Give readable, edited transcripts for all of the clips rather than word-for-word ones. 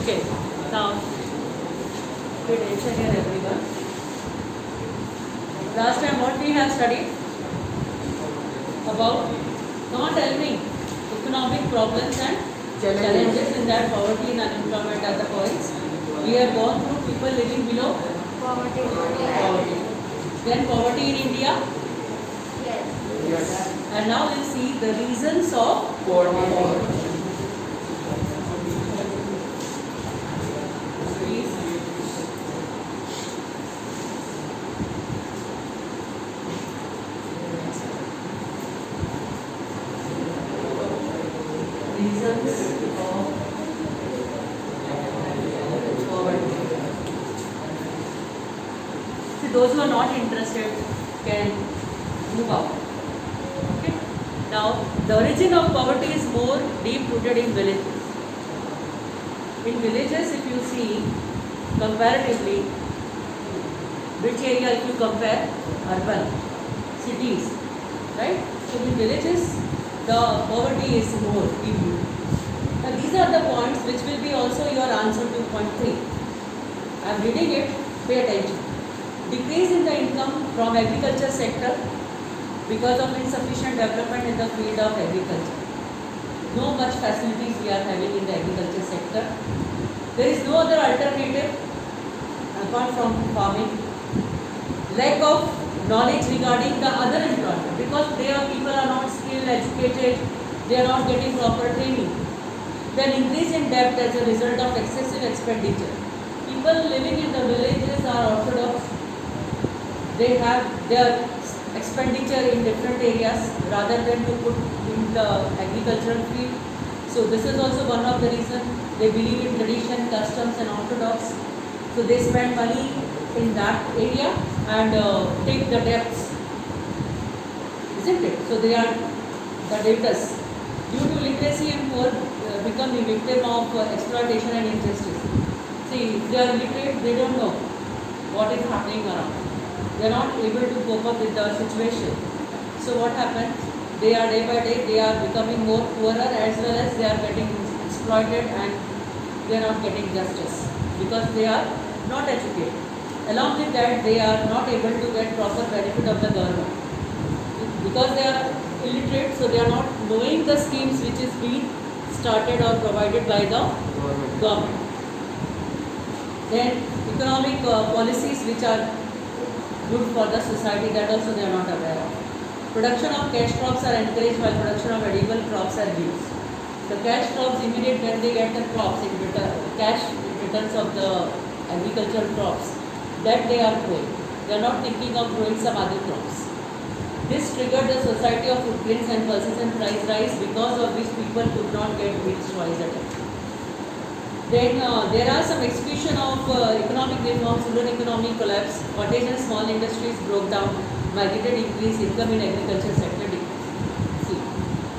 Okay, now pay attention here everyone. Last time what we have studied about not helping economic problems and challenges in that poverty and unemployment are the points. We have gone through people living below poverty. Then poverty in India. Yes. And now we'll see the reasons of poverty. Please. Reasons of poverty. See, those who are not interested can move out. Okay. Now, the origin of poverty is more deep rooted in villages. In villages, if you see comparatively, which area if you compare urban cities, right? So in villages, the poverty is more deep rooted. Now, these are the points which will be also your answer to point 3. I am reading it, pay attention. Decrease in the income from agriculture sector because of insufficient development in the field of agriculture. No much facilities we are having in the agriculture sector. There is no other alternative apart from farming. Lack of knowledge regarding the other employment because people are not skilled, educated, they are not getting proper training. Then increase in debt as a result of excessive expenditure. People living in the villages are orthodox. They have their expenditure in different areas rather than to put in the agricultural field. So this is also one of the reasons. They believe in tradition, customs and orthodox. So they spend money in that area and take the debts. Isn't it? So they are the debtors. Due to literacy and poor become the victim of exploitation and injustice. See, if they are illiterate, they don't know what is happening around. They are not able to cope up with the situation. So what happens? They are day by day, they are becoming more poorer as well as they are getting exploited and they are not getting justice because they are not educated. Along with that, they are not able to get proper benefit of the government. Because they are illiterate, so they are not knowing the schemes which is being started or provided by the government. Then economic policies which are good for the society, that also they are not aware of. Production of cash crops are encouraged while production of edible crops are reduced. The cash crops immediate when they get the crops in return, cash returns of the agricultural crops, that they are growing. They are not thinking of growing some other crops. This triggered the society of footprints and persistent price rise because of which people could not get meals twice a day. Then there are some execution of economic reforms, rural economic collapse, cottage and small industries broke down, migrated increase, income in agriculture sector decreased. See,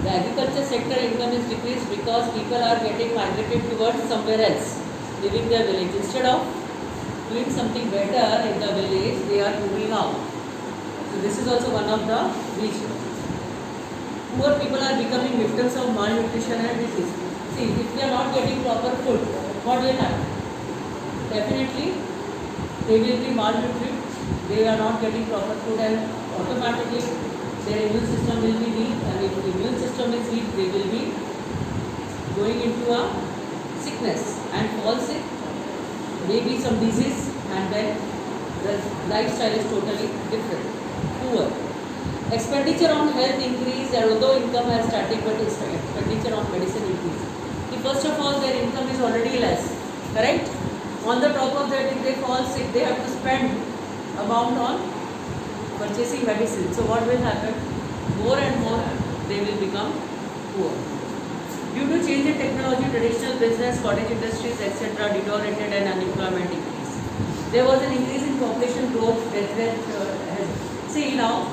the agriculture sector income is decreased because people are getting migrated towards somewhere else, leaving their village. Instead of doing something better in the village, they are moving out. So this is also one of the reasons. Poor people are becoming victims of malnutrition and disease. See, if they are not getting proper food, what will happen? Definitely, they will be malnourished. They are not getting proper food and automatically their immune system will be weak. And if the immune system is weak, they will be going into a sickness and fall sick. Maybe some disease and then the lifestyle is totally different. Poor. Expenditure on health increased, and although income has static, but expenditure on medicine increased. First of all, their income is already less, correct? On the top of that, if they fall sick, they have to spend amount on purchasing medicine. So what will happen? More and more, they will become poor. Due to change in technology, traditional business, cottage industries, etc., deteriorated and unemployment increased. There was an increase in population growth. See now,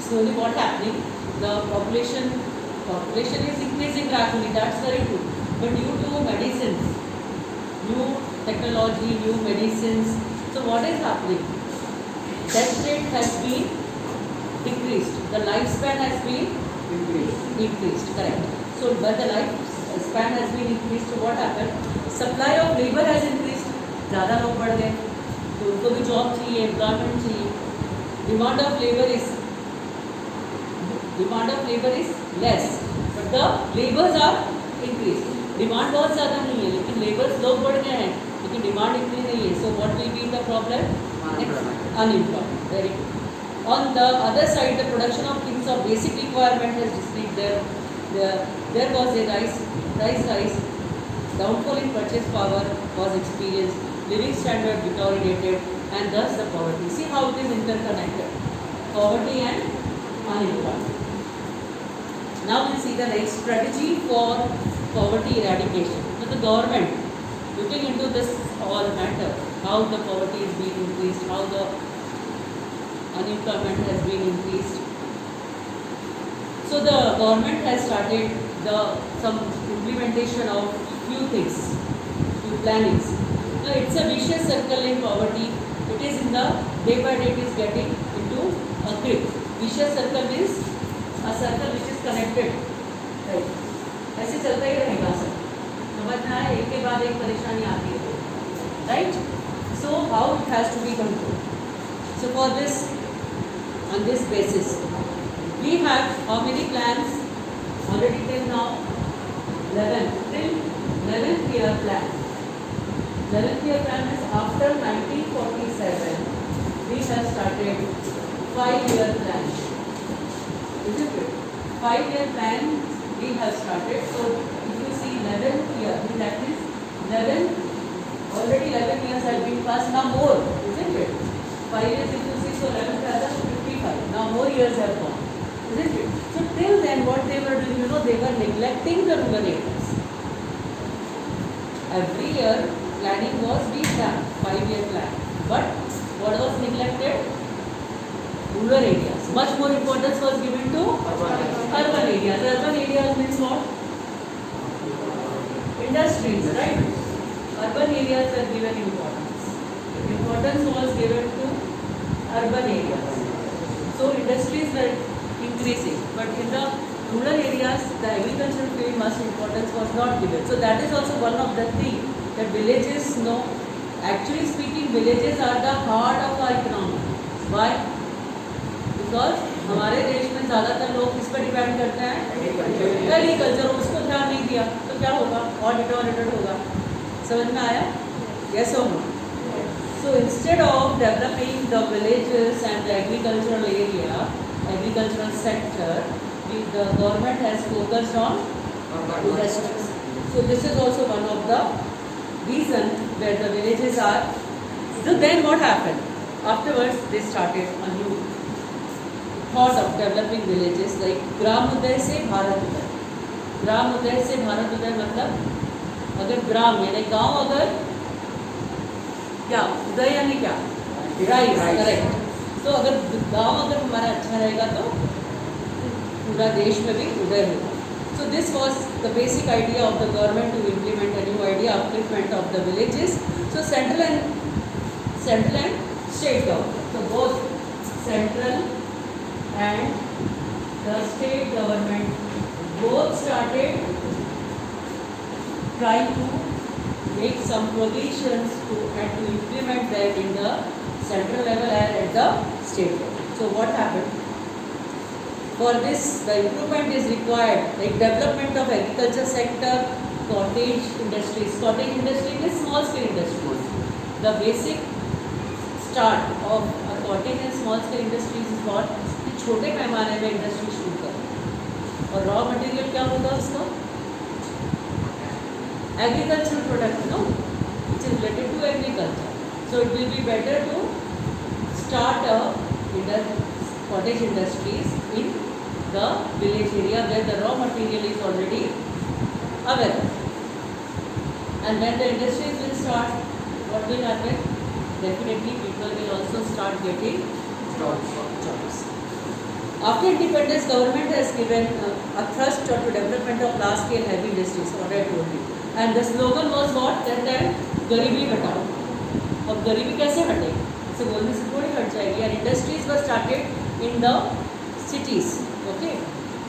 slowly what happening? The population is increasing gradually. That's very good. But due to medicines, new technology, new medicines, so what is happening? Death rate has been decreased. The lifespan has been increased. Correct. So, but the life span has been increased. So what happened? Supply of labor has increased. ज़्यादा लोग बढ़ गए, तो उनको भी job चाहिए, employment चाहिए. Demand of labor is less, but the labors are increased. Demand बहुत ज़्यादा नहीं है, लेकिन लेबर्स लोग बढ़ गए हैं, लेकिन डिमांड इतनी नहीं है. So what will be the problem? Unemployment. Very good. On the other side, the production of things of basic requirement has decreased. There was a price rise, downfall in purchase power was experienced, living standard deteriorated, and thus the poverty. See how it is interconnected, poverty and unemployment. Now we see the next strategy for poverty eradication. So the government looking into this all matter, how the poverty is being increased, how the unemployment has been increased. So the government has started some implementation of few things, few plannings. Now it's a vicious circle in poverty. It is in the day by day it is getting into a grip. Vicious circle is a circle which is connected. Right. ऐसे चलता ही रहेगा sir. समझना है, एक के बाद एक परेशानी आती है. Right? So how it has to be controlled. So for this, on this basis, we have how many plans already till now? 11. Till 11th year plan. 11th year plan is after 1947. We have started 5-year plan. Isn't it? 5-year plan we have started. So if you see 11th year, that is 11. Already 11 years have been passed. Now more, isn't it? 5 years if you see, so 11 rather 55. Now more years have gone, isn't it? So till then, what they were doing, they were neglecting the rural areas. Every year, planning was being done, 5-year plan. But what was neglected? Rural areas. Much more importance was given to urban areas. Urban areas means what? Industries, right? Urban areas are given importance. Importance was given to urban areas. So industries were increasing, but in the rural areas, the agricultural field much importance was not given. So that is also one of the things that villages know. Actually speaking, villages are the heart of our economy. Why? Because हमारे देश में ज़्यादातर लोग किस पर depend करते हैं? Agriculture. उसको ध्यान नहीं दिया तो क्या होगा? और डिटोरेटेड होगा. समझ में आया? Yes or no? So instead of developing the villages and the agricultural area, agricultural sector, the government has focused on industries. So this is also one of the reason where the villages are. So then what happened? Afterwards they started a new thought of developing villages like ग्राम उदय से भारत उदय. ग्राम उदय से भारत उदय मतलब अगर ग्राम यानी गांव, अगर क्या उदय यानी क्या? राइज. करेक्ट. तो अगर गांव अगर हमारा अच्छा रहेगा तो पूरा देश में भी उदय होगा. So this was the basic idea of the government to implement a new idea, upliftment of the villages. So central and state government. So both central and the state government both started trying to make some provisions and to implement them in the central level and at the state level. So what happened? For this, the improvement is required, like development of agriculture sector, cottage industries. Cottage industry is small scale industries. The basic start of a cottage and small scale industries is what? कि छोटे पैमाने में industry शुरू करें. और raw material क्या होगा उसका? Agricultural product, no? Which is related to agriculture. So it will be better to start a cottage industries in the village area where the raw material is already available. And when the industries will start, what will happen? Definitely people will also start getting jobs. After independence, government has given a thrust to development of large scale heavy industries, what I told you. And the slogan was what? That गरीबी हटाओ. अब गरीबी कैसे हटेगी? ऐसे बोलने से थोड़ी हट जाएगी. And industries were started in the cities, okay,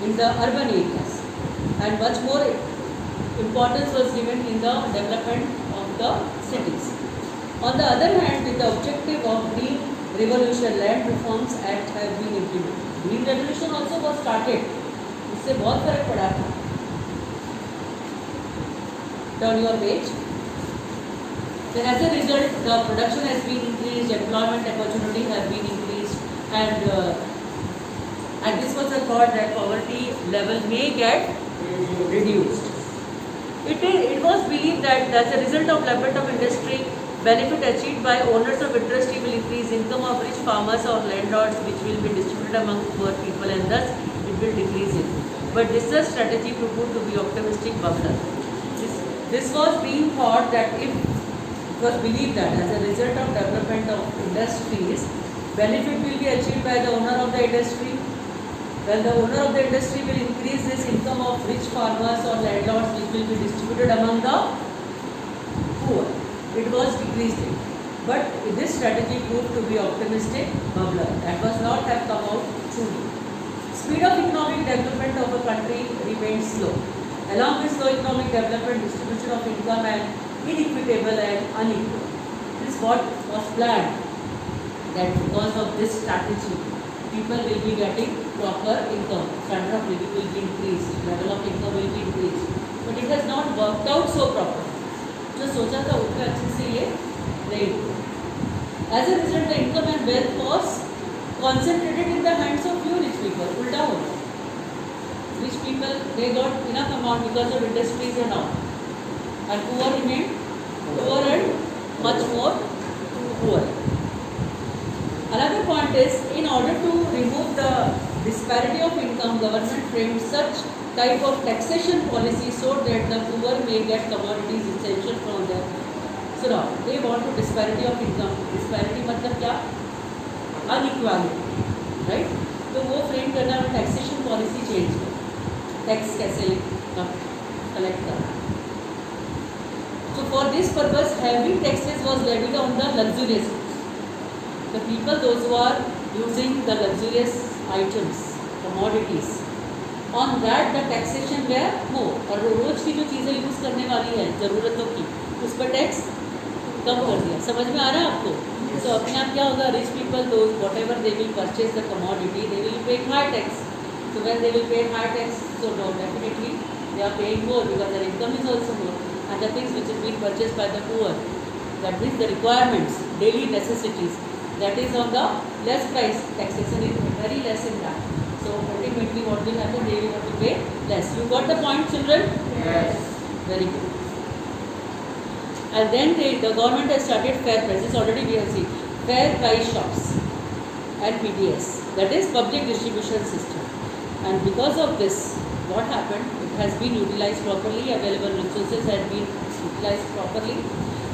in the urban areas, and much more importance was given in the development of the cities. On the other hand, with the objective of Green Revolution, Land Reforms Act have been implemented. Green Revolution also was started. इससे बहुत फर्क पड़ा था. Turn your page. Then as a result, the production has been increased, employment opportunity have been increased, and this was a thought that poverty level may get reduced. It was believed that as a result of development of industry, benefit achieved by owners of industry will increase income of rich farmers or landlords, which will be distributed among poor people, and thus it will decrease it. But this is a strategy proved to be optimistic bubbler. This was being thought that if it was believed that as a result of development of industries, benefit will be achieved by the owner of the industry. Well, the owner of the industry will increase his income of rich farmers or landlords, which will be distributed among the poor. It was decreased. But this strategy proved to be optimistic bubbler. That was not have come out truly. Speed of economic development of a country remains slow. Along with slow economic development, distribution of income and inequitable and unequal. This is what was planned, that because of this strategy, people will be getting proper income, standard of living will be increased, level of income will be increased. But it has not worked out so properly. जो सोचा था उसका अच्छे से ये नहीं हुआ. As a result, the income and wealth was concentrated in the hands of few rich people. उल्टा हो गया. Rich people, they got enough amount because of industries and all, and poor remained poor and much more poor. Another point is, in order to remove the disparity of income, government framed such type of taxation policy so that the poor may get commodities essential from them. So now they want to disparity of income. Disparity मतलब क्या? Unequality, right? तो वो frame करना है taxation policy change कर. Tax कैसे collect करना. So for this purpose, heavy taxes was levied on the luxurious goods. The people, those who are using the luxurious items, commodities, on that the taxation were more. और रोज की जो चीज़ें use करने वाली है ज़रूरतों की, उस पर टैक्स कम कर दिया. समझ में आ रहा है आपको? So अपने आप क्या होगा? Rich people, those whatever they will purchase the commodity, they will pay high tax. So when they will pay high tax, so no, definitely they are paying more because their income is also more. And the things which is being purchased by the poor, that means the requirements, daily necessities, that is on the less price. Taxation is very less in that. So ultimately what will happen? They will have to pay less. You got the point, children? Yes. Very good. And then the government has started fair prices. Already we have seen fair price shops and PDS. That is public distribution system. And because of this, what happened? It has been utilized properly. Available resources have been utilized properly.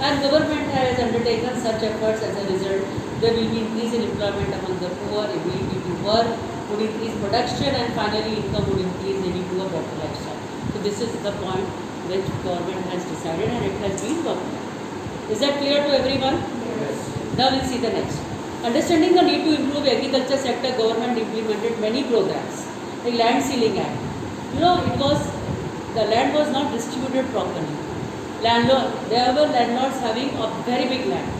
And government has undertaken such efforts. As a result, there will be increase in employment among the poor, ability to work would increase production, and finally income would increase, leading to a better lifestyle. So this is the point which government has decided, and it has been worked. Is that clear to everyone? Yes. Now we'll see the next. Understanding the need to improve agriculture sector, government implemented many programs. The Land Ceiling Act. You know, the land was not distributed properly. There were landlords having a very big land,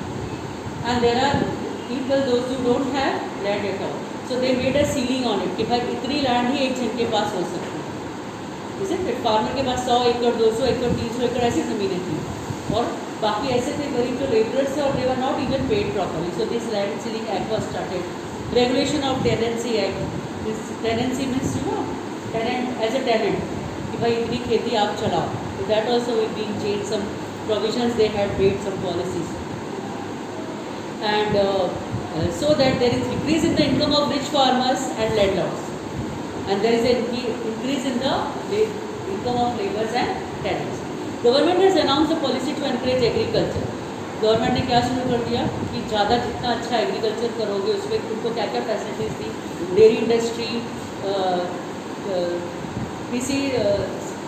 and there are people, those who don't have land at all. So they made a ceiling on it कि भाई इतनी land ही एक जन के पास हो सकती है. Isn't it? Farmer के पास 100 एकड़, 200 एकड़, 300 एकड़ ऐसी ज़मीनें थी, और बाकी ऐसे थे गरीब जो लेबरर्स थे, और they were not even paid properly. So this Land Ceiling Act was started. Regulation of Tenancy Act. This tenancy means, you know, tenant as a tenant कि भाई इतनी खेती आप चलाओ. So that also is being changed. Some provisions they had made, some policies. And so that there is increase in the income of rich farmers and landlords, and there is an increase in the income of laborers and tenants. Government has announced a policy to encourage agriculture. Government ने क्या शुरू कर दिया कि ज़्यादा जितना अच्छा agriculture करोगे उसमें तुमको क्या क्या फैसिलिटीज़ दी. Dairy industry, fishy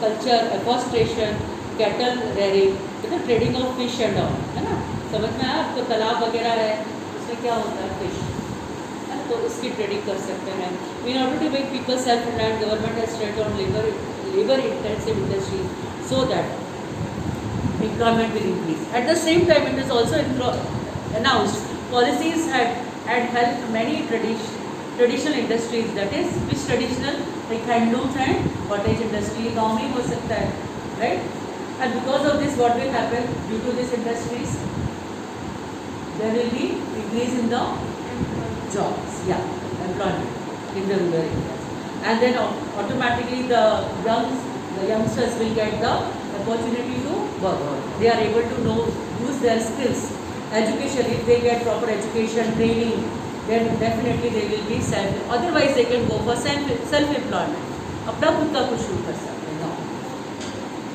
culture, afforestation, cattle rearing, मतलब trading of fish and all, है ना. समझ में आया आपको? तालाब वगैरह है, उसमें क्या होता है? फिश, है, तो उसकी ट्रेडिंग कर सकते हैं. In order to make people self reliant, government has straight on labour labor intensive industries, so that employment will increase. At the same time, it is also announced policies had helped many traditional industries, that is which traditional, like handlooms and cottage industry, गाँव में हो सकता है, right? And because of this, what will happen due to these industries? There will be increase in the jobs, employment in the rural areas, and then automatically the youngsters will get the opportunity to work. They are able to use their skills. Education, if they get proper education, training, then definitely they will be otherwise they can go for self-employment. अपना खुद का कुछ शुरू कर सकते हैं.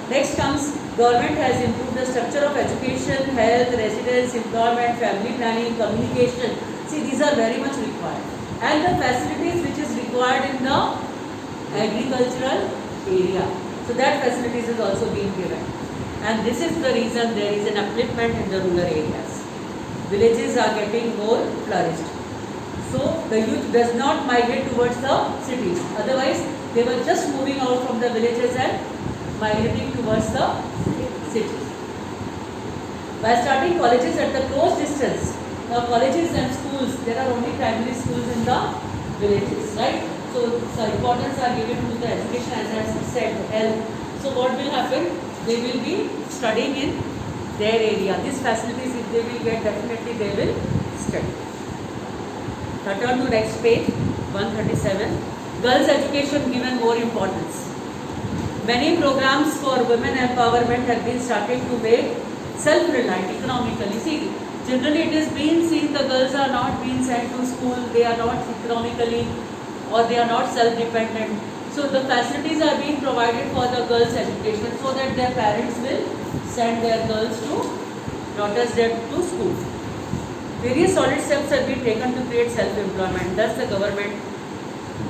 Next comes, government has improved the structure of education, health, residence, employment, family planning, communication. See, these are very much required. And the facilities which is required in the agricultural area. So that facilities is also being given. And this is the reason there is an upliftment in the rural areas. Villages are getting more flourished. So the youth does not migrate towards the cities. Otherwise, they were just moving out from the villages and migrating towards the cities. By starting colleges at the close distance, now colleges and schools, there are only primary schools in the villages, right? So importance are given to the education, as I said, health. So what will happen? They will be studying in their area. These facilities, if they will get, definitely they will study. Now turn to next page, 137. Girls' education given more importance. Many programs for women empowerment have been started to make self-reliant economically. See, generally it is being seen the girls are not being sent to school, they are not economically or they are not self-dependent. So the facilities are being provided for the girls' education so that their parents will send their daughters to school. Various solid steps have been taken to create self-employment. Thus the government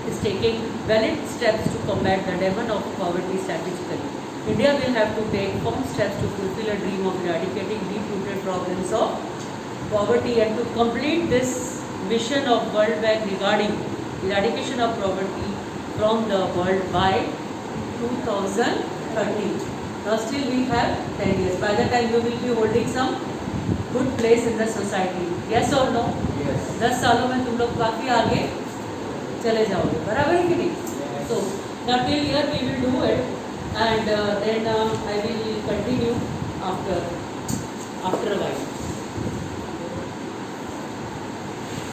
is taking valid steps to combat the demon of poverty strategically. India will have to take firm steps to fulfill a dream of eradicating deep-rooted problems of poverty and to complete this mission of World Bank regarding eradication of poverty from the world by 2030. Now still we have 10 years. By that time you will be holding some good place in the society. Yes or no? Yes. 10 सालों में तुम लोग काफ़ी आगे चले जाओगे, बराबर है कि नहीं? So now till here we will do it, and then I will continue after a while.